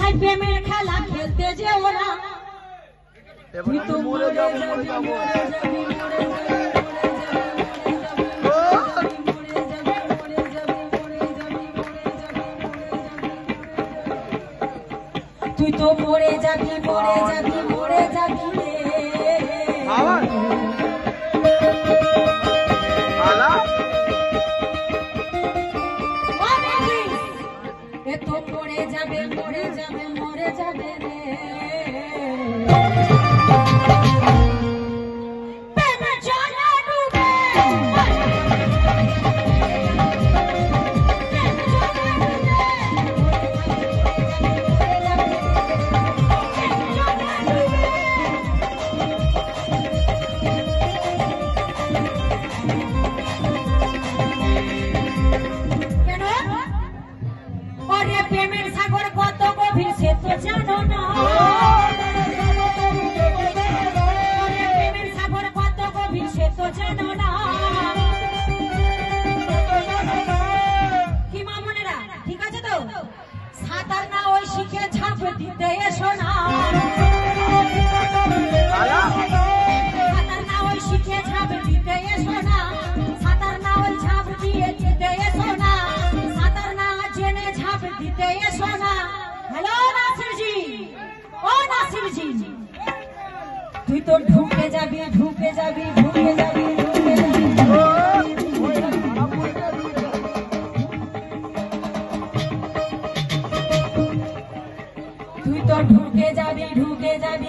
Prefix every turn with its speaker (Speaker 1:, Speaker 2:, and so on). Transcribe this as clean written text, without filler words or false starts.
Speaker 1: তাই প্রেমের খেলা খেলতে যেও না, তুই তো মরে যাবি তুই তো মরে যাবি এ তো মরে যাবে রে। প্রেমের সাগর কত গভীর সে তো জানো না, প্রেমের সাগর কত গভীর সে তো জানো না। কি মামনেরা ঠিক আছে তো? সাঁতার না ওই শিখে ঝাঁপ দিতে এসো না, সাঁতার না ওই শিখে ঝাঁপ দিতে এসো না, সাঁতার না ওই ঝাঁপ দিয়ে দিতে এসো না, সাঁতার না জেনে ঝাঁপ দিতে এসো না। হ্যালো নাসিরজি, ও নাসিরজি, তুই তো ঢুকে যাবি তুই তো ঢুকে যাবি